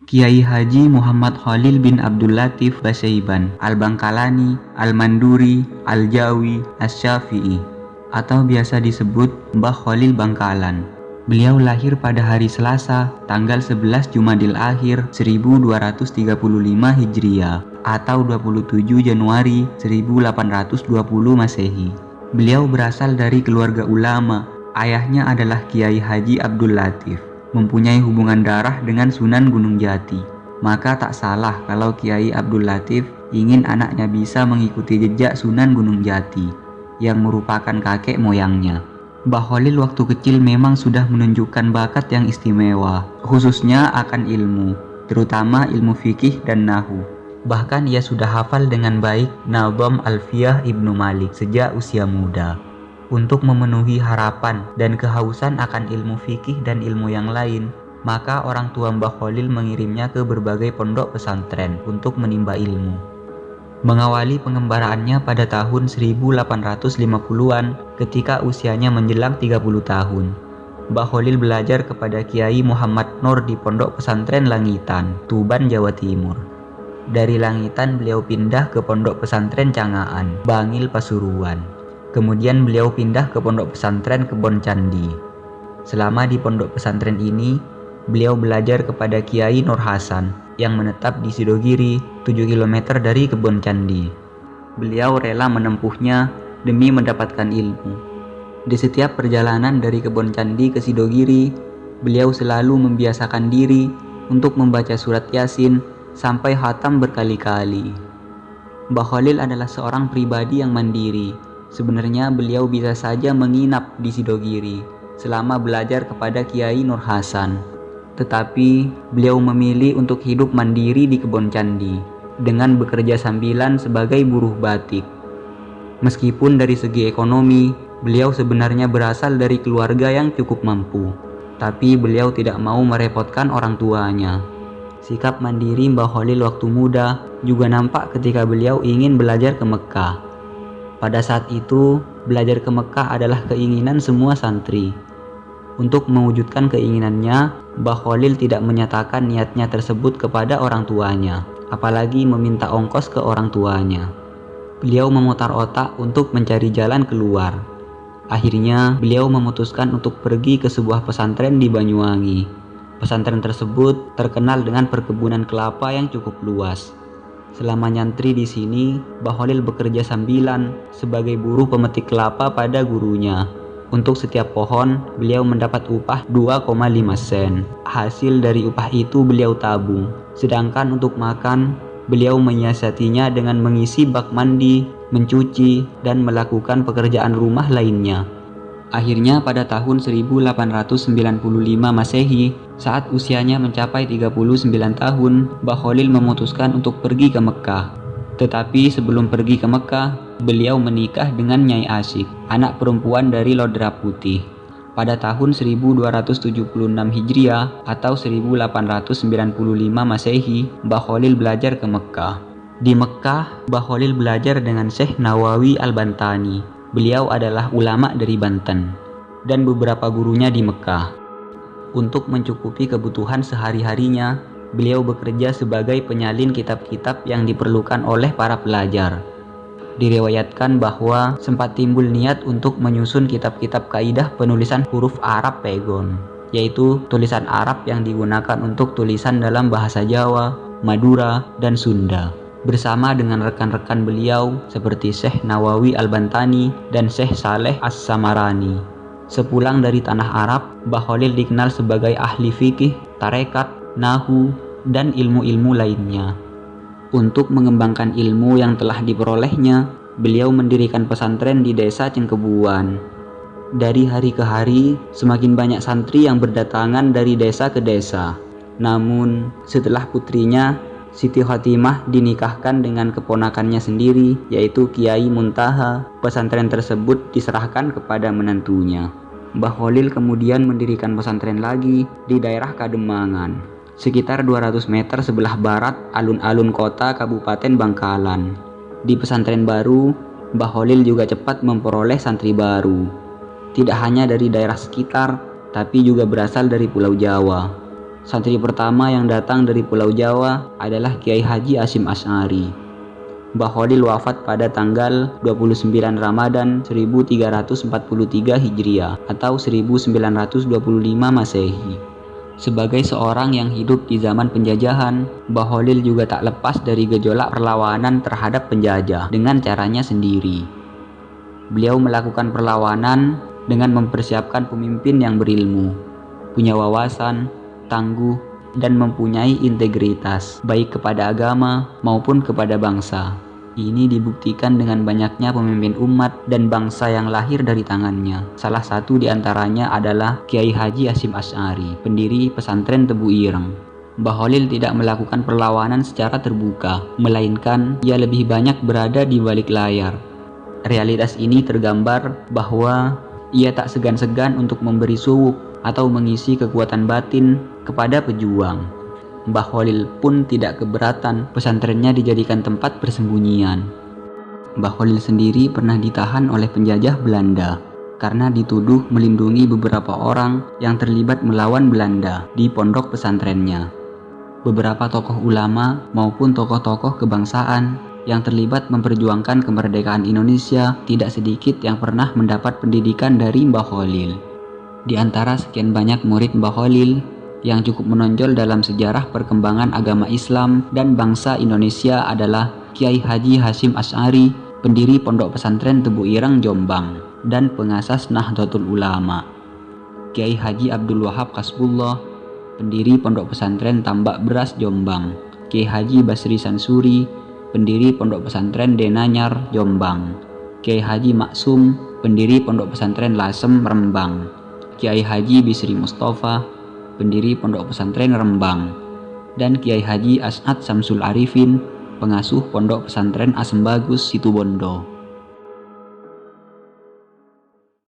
Kiai Haji Muhammad Khalil bin Abdul Latif Basaiban Al-Bangkalani, Al-Manduri, Al-Jawi, Asy-Syafi'i, atau biasa disebut Mbah Khalil Bangkalan. Beliau lahir pada hari Selasa, tanggal 11 Jumadil Akhir 1235 Hijriah atau 27 Januari 1820 Masehi. Beliau berasal dari keluarga ulama. Ayahnya adalah Kiai Haji Abdul Latif, mempunyai hubungan darah dengan Sunan Gunung Jati. Maka tak salah kalau Kiai Abdul Latif ingin anaknya bisa mengikuti jejak Sunan Gunung Jati, yang merupakan kakek moyangnya. Mbah Khalil waktu kecil memang sudah menunjukkan bakat yang istimewa, khususnya akan ilmu, terutama ilmu fikih dan nahwu. Bahkan ia sudah hafal dengan baik Nadham Alfiyah Ibnu Malik sejak usia muda. Untuk memenuhi harapan dan kehausan akan ilmu fikih dan ilmu yang lain, maka orang tua Mbah Khalil mengirimnya ke berbagai pondok pesantren untuk menimba ilmu. Mengawali pengembaraannya pada tahun 1850-an ketika usianya menjelang 30 tahun. Mbah Khalil belajar kepada Kiai Muhammad Nur di Pondok Pesantren Langitan, Tuban, Jawa Timur. Dari Langitan beliau pindah ke Pondok Pesantren Cangaan, Bangil, Pasuruan. Kemudian beliau pindah ke Pondok Pesantren Kebon Candi. Selama di pondok pesantren ini, beliau belajar kepada Kiai Nur Hasan yang menetap di Sidogiri, 7 km dari Kebon Candi. Beliau rela menempuhnya demi mendapatkan ilmu. Di setiap perjalanan dari Kebon Candi ke Sidogiri, beliau selalu membiasakan diri untuk membaca surat Yasin sampai khatam berkali-kali. Mbah Khalil adalah seorang pribadi yang mandiri. Sebenarnya beliau bisa saja menginap di Sidogiri selama belajar kepada Kiai Nur Hasan. Tetapi beliau memilih untuk hidup mandiri di Kebon Candi dengan bekerja sambilan sebagai buruh batik. Meskipun dari segi ekonomi, beliau sebenarnya berasal dari keluarga yang cukup mampu, tapi beliau tidak mau merepotkan orang tuanya. Sikap mandiri Mbah Khalil waktu muda juga nampak ketika beliau ingin belajar ke Mekah. Pada saat itu, belajar ke Mekah adalah keinginan semua santri. Untuk mewujudkan keinginannya, Mbah Khalil tidak menyatakan niatnya tersebut kepada orang tuanya, apalagi meminta ongkos ke orang tuanya. Beliau memutar otak untuk mencari jalan keluar. Akhirnya, beliau memutuskan untuk pergi ke sebuah pesantren di Banyuwangi. Pesantren tersebut terkenal dengan perkebunan kelapa yang cukup luas. Selama nyantri di sini, Mbah Khalil bekerja sambilan sebagai buruh pemetik kelapa pada gurunya. Untuk setiap pohon, beliau mendapat upah 2,5 sen. Hasil dari upah itu beliau tabung. Sedangkan untuk makan, beliau menyiasatinya dengan mengisi bak mandi, mencuci, dan melakukan pekerjaan rumah lainnya. Akhirnya pada tahun 1895 Masehi, saat usianya mencapai 39 tahun, Mbah Khalil memutuskan untuk pergi ke Mekah. Tetapi sebelum pergi ke Mekah, beliau menikah dengan Nyai Asyik, anak perempuan dari Lodra Putih. Pada tahun 1276 Hijriah atau 1895 Masehi, Mbah Khalil belajar ke Mekah. Di Mekah, Mbah Khalil belajar dengan Syekh Nawawi Al-Bantani. Beliau adalah ulama dari Banten dan beberapa gurunya di Mekah. Untuk mencukupi kebutuhan sehari-harinya, beliau bekerja sebagai penyalin kitab-kitab yang diperlukan oleh para pelajar. Diriwayatkan bahwa sempat timbul niat untuk menyusun kitab-kitab kaidah penulisan huruf Arab Pegon, yaitu tulisan Arab yang digunakan untuk tulisan dalam bahasa Jawa, Madura, dan Sunda. Bersama dengan rekan-rekan beliau seperti Syekh Nawawi Al-Bantani dan Syekh Saleh As-Samarani. Sepulang dari tanah Arab, Mbah Khalil dikenal sebagai ahli fikih, tarekat, nahwu, dan ilmu-ilmu lainnya. Untuk mengembangkan ilmu yang telah diperolehnya, beliau mendirikan pesantren di desa Cengkebuan. Dari hari ke hari, semakin banyak santri yang berdatangan dari desa ke desa. Namun, setelah putrinya Siti Khotimah dinikahkan dengan keponakannya sendiri, yaitu Kiai Muntaha, pesantren tersebut diserahkan kepada menantunya. Mbah Khalil kemudian mendirikan pesantren lagi di daerah Kademangan, sekitar 200 meter sebelah barat alun-alun kota Kabupaten Bangkalan. Di pesantren baru, Mbah Khalil juga cepat memperoleh santri baru. Tidak hanya dari daerah sekitar, tapi juga berasal dari Pulau Jawa. Santri pertama yang datang dari Pulau Jawa adalah Kiai Haji Hasyim Asy'ari. Mbah Khalil wafat pada tanggal 29 Ramadan 1343 Hijriah atau 1925 Masehi. Sebagai seorang yang hidup di zaman penjajahan, Mbah Khalil juga tak lepas dari gejolak perlawanan terhadap penjajah dengan caranya sendiri. Beliau melakukan perlawanan dengan mempersiapkan pemimpin yang berilmu, punya wawasan, tangguh, dan mempunyai integritas, baik kepada agama maupun kepada bangsa. Ini dibuktikan dengan banyaknya pemimpin umat dan bangsa yang lahir dari tangannya. Salah satu di antaranya adalah Kiai Haji Hasyim Asy'ari, pendiri pesantren Tebu Ireng. Mbah Khalil tidak melakukan perlawanan secara terbuka, melainkan ia lebih banyak berada di balik layar. Realitas ini tergambar bahwa ia tak segan-segan untuk memberi suwuk atau mengisi kekuatan batin kepada pejuang. Mbah Khalil pun tidak keberatan pesantrennya dijadikan tempat persembunyian. Mbah Khalil sendiri pernah ditahan oleh penjajah Belanda karena dituduh melindungi beberapa orang yang terlibat melawan Belanda di pondok pesantrennya. Beberapa tokoh ulama maupun tokoh-tokoh kebangsaan yang terlibat memperjuangkan kemerdekaan Indonesia tidak sedikit yang pernah mendapat pendidikan dari Mbah Khalil. Di antara sekian banyak murid Mbah Khalil, yang cukup menonjol dalam sejarah perkembangan agama Islam dan bangsa Indonesia adalah Kiai Haji Hasyim Asy'ari, pendiri Pondok Pesantren Tebu Ireng Jombang dan pengasas Nahdlatul Ulama. Kiai Haji Abdul Wahab Kasbullah, pendiri Pondok Pesantren Tambak Beras Jombang. Kiai Haji Basri Sansuri, pendiri Pondok Pesantren Denanyar Jombang. Kiai Haji Maksum, pendiri Pondok Pesantren Lasem Rembang. Kiai Haji Bisri Mustafa, pendiri Pondok Pesantren Rembang, dan Kiai Haji As'ad Samsul Arifin, pengasuh Pondok Pesantren Asem Bagus Situbondo.